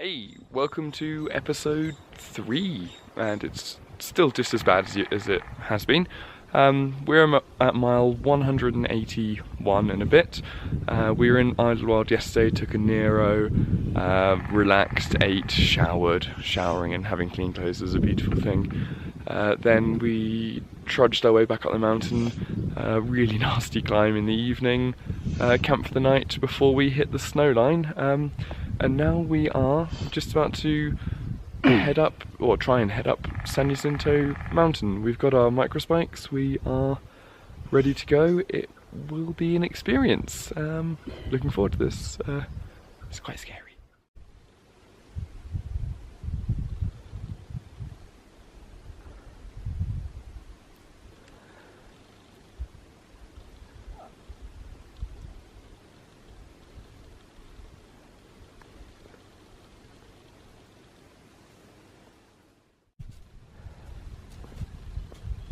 Hey, welcome to episode 3, and it's still just as bad as it has been. We're at mile 181 and a bit. We were in Idyllwild yesterday, took a Nero, relaxed, ate, showered. Showering and having clean clothes is a beautiful thing. Then we trudged our way back up the mountain, really nasty climb in the evening, camped for the night before we hit the snow line. And now we are just about to head up, or try and head up, San Jacinto mountain. We've got our microspikes, we are ready to go. It will be an experience. Looking forward to this. It's quite scary.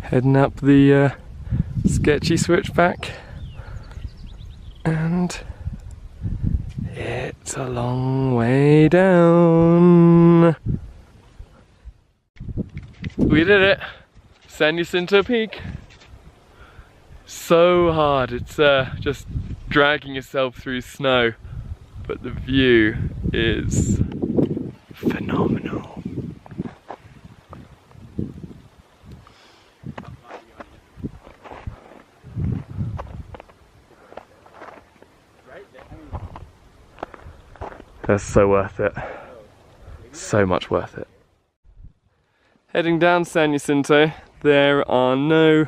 Heading up the sketchy switchback, and it's a long way down. We did it! San Jacinto Peak. So hard, it's just dragging yourself through snow, but the view is phenomenal. That's so worth it. So much worth it. Heading down San Jacinto, there are no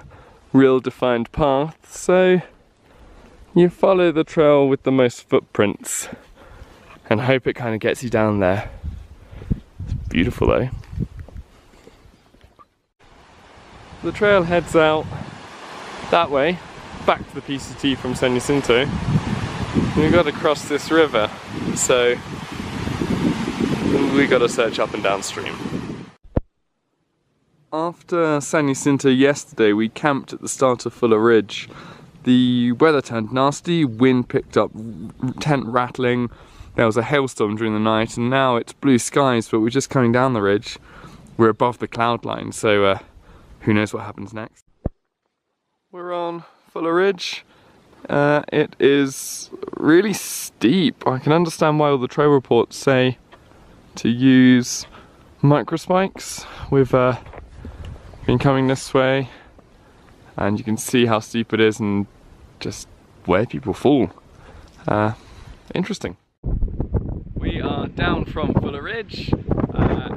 real defined paths, so you follow the trail with the most footprints and hope it kind of gets you down there. It's beautiful though. The trail heads out that way, back to the PCT from San Jacinto. We've got to cross this river, so we got to search up and downstream. After San Jacinto yesterday, we camped at the start of Fuller Ridge. The weather turned nasty, wind picked up, tent rattling, there was a hailstorm during the night, and now it's blue skies, but we're just coming down the ridge. We're above the cloud line, so who knows what happens next. We're on Fuller Ridge. It is really steep. I can understand why all the trail reports say to use microspikes. We've been coming this way, and you can see how steep it is and just where people fall. Interesting. We are down from Fuller Ridge, and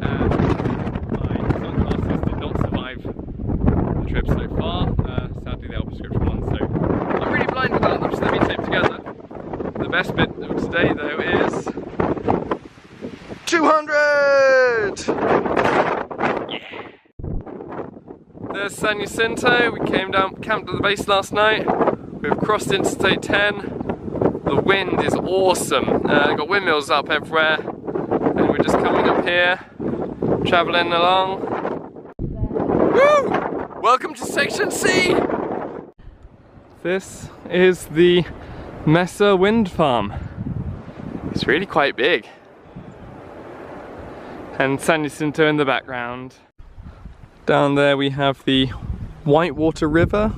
my sunglasses did not survive the trip so far. Sadly, they are prescription ones, so I'm really blind about them, so they've been taped together. The best bit of today, though, is 200! Yeah! There's San Jacinto. We came down, camped at the base last night. We've crossed Interstate 10. The wind is awesome. Got windmills up everywhere, and we're just coming up here, travelling along. Woo! Welcome to Section C! This is the Mesa wind farm. It's really quite big. And San Jacinto in the background. Down there we have the Whitewater River,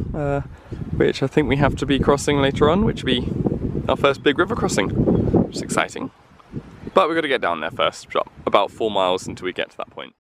which I think we have to be crossing later on, which will be our first big river crossing, which is exciting. But we've got to get down there first, about 4 miles until we get to that point.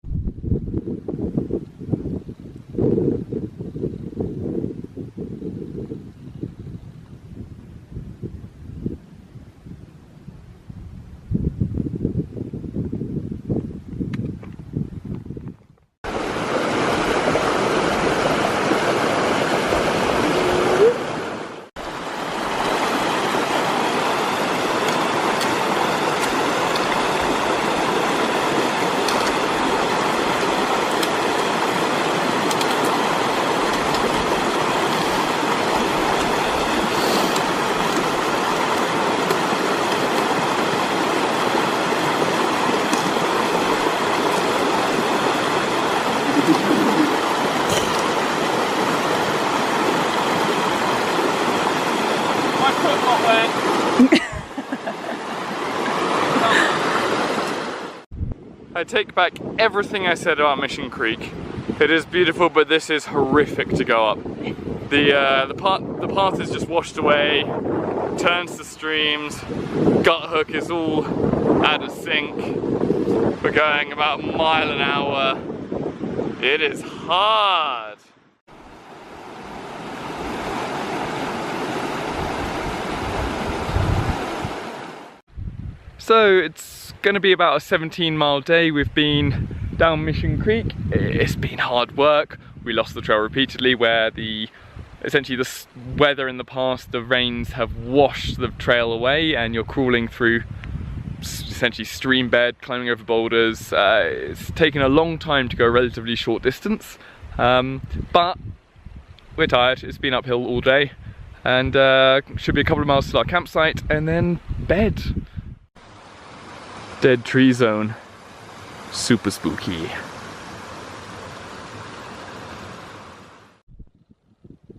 I take back everything I said about Mission Creek. It is beautiful, but this is horrific to go up. The path is just washed away, turns to streams, gut hook is all out of sync. We're going about a mile an hour. It is hard. So it's going to be about a 17-mile day. We've been down Mission Creek. It's been hard work. We lost the trail repeatedly where essentially the weather in the past, the rains have washed the trail away and you're crawling through essentially stream bed, climbing over boulders. It's taken a long time to go a relatively short distance, but we're tired. It's been uphill all day and should be a couple of miles to our campsite and then bed. Dead tree zone. Super spooky.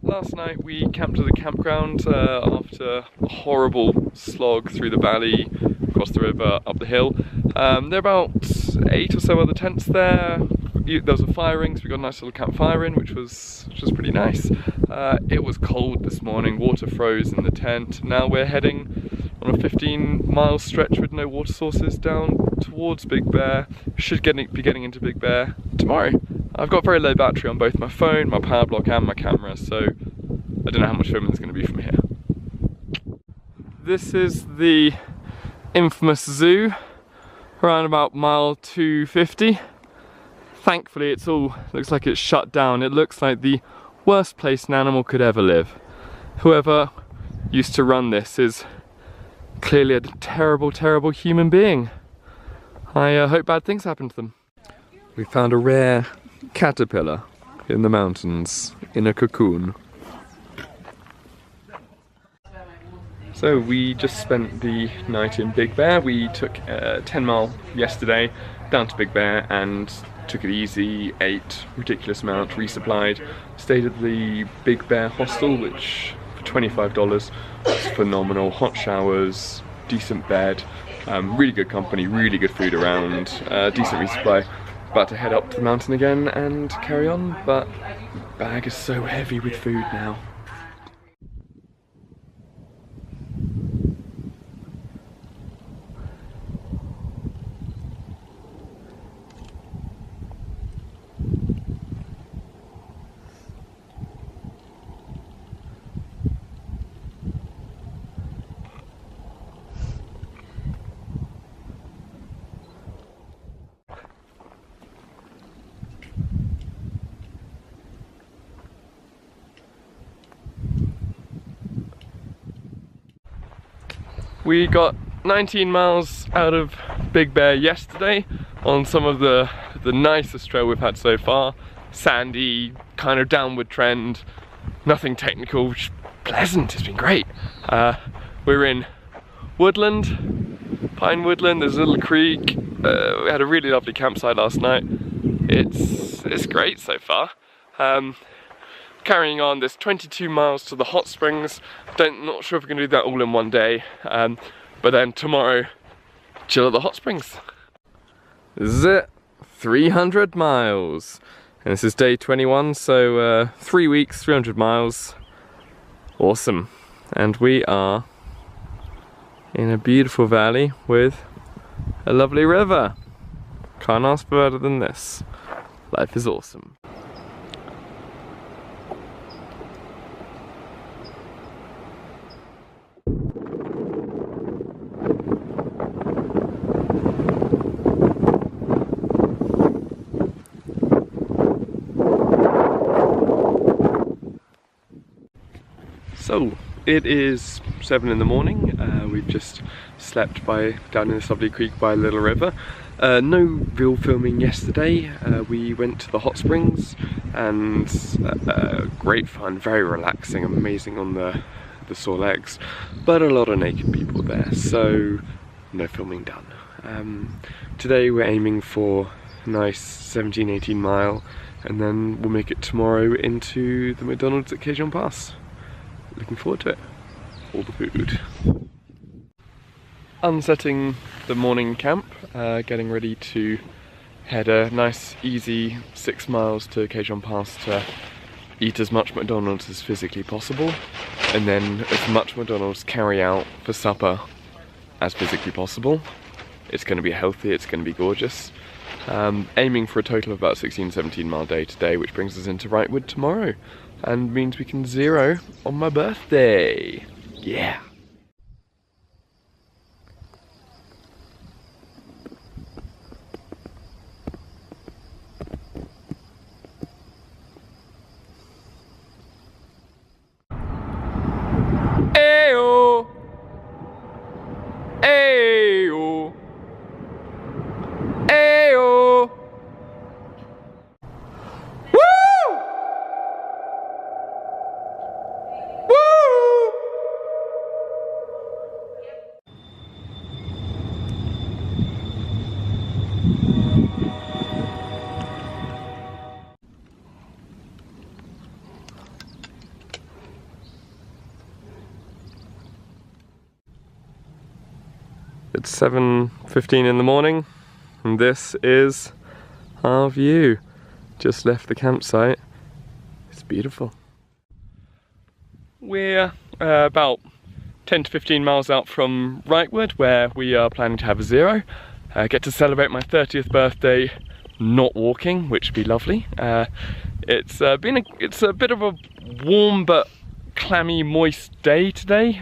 Last night we camped at the campground after a horrible slog through the valley, across the river, up the hill. There are about 8 or so other tents there. There was a fire ring, so we got a nice little campfire in, which was pretty nice. It was cold this morning, water froze in the tent. Now we're heading on a 15-mile stretch with no water sources down towards Big Bear. Should be getting into Big Bear tomorrow. I've got very low battery on both my phone, my power block and my camera, so I don't know how much filming there's going to be from here. This is the infamous zoo, around about mile 250. Thankfully it all looks like it's shut down. It looks like the worst place an animal could ever live. Whoever used to run this is clearly a terrible, terrible human being. I hope bad things happen to them. We found a rare caterpillar in the mountains, in a cocoon. So we just spent the night in Big Bear. We took a 10-mile yesterday down to Big Bear and took it easy, ate ridiculous amount, resupplied, stayed at the Big Bear hostel, which for $25 was phenomenal. Hot showers, decent bed, really good company, really good food around, decent resupply. About to head up to the mountain again and carry on, but the bag is so heavy with food now. We got 19 miles out of Big Bear yesterday on some of the nicest trail we've had so far. Sandy, kind of downward trend, nothing technical, just pleasant. It's been great. We're in woodland, pine woodland. There's a little creek. We had a really lovely campsite last night. It's great so far. Carrying on, there's 22 miles to the hot springs. Not sure if we're going to do that all in one day, but then tomorrow, chill at the hot springs. This is it, 300 miles. And this is day 21, so 3 weeks, 300 miles. Awesome. And we are in a beautiful valley with a lovely river. Can't ask for better than this. Life is awesome. So it is 7 in the morning. We've just slept down in this lovely creek by a little river. No real filming yesterday. We went to the hot springs and great fun, very relaxing, amazing on the sore legs, but a lot of naked people there, so no filming done. Today we're aiming for a nice 17-18 mile, and then we'll make it tomorrow into the McDonald's at Cajun Pass. Looking forward to it. All the food. Unsetting the morning camp, getting ready to Had a nice easy 6 miles to Cajon Pass to eat as much McDonald's as physically possible, and then as much McDonald's carry out for supper as physically possible. It's going to be healthy, it's going to be gorgeous. Aiming for a total of about 16-17 mile day today, which brings us into Wrightwood tomorrow, and means we can zero on my birthday. Yeah! Ayo! Ayo! Ayo! Woo! Woo! It's 7:15 in the morning, and this is our view. Just left the campsite. It's beautiful. We're about 10 to 15 miles out from Wrightwood, where we are planning to have a zero. Get to celebrate my 30th birthday not walking, which would be lovely. It's a bit of a warm but clammy, moist day today.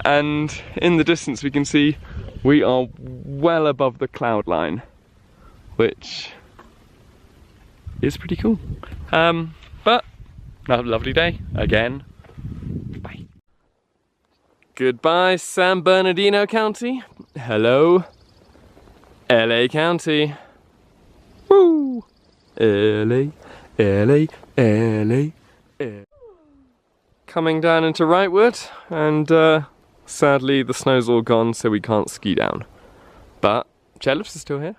And in the distance we can see we are well above the cloud line, which is pretty cool. But another lovely day again. Bye. Goodbye, San Bernardino County. Hello, LA County. Woo! LA, LA, LA, LA. Coming down into Wrightwood, and sadly the snow's all gone, so we can't ski down. But chairlifts are still here.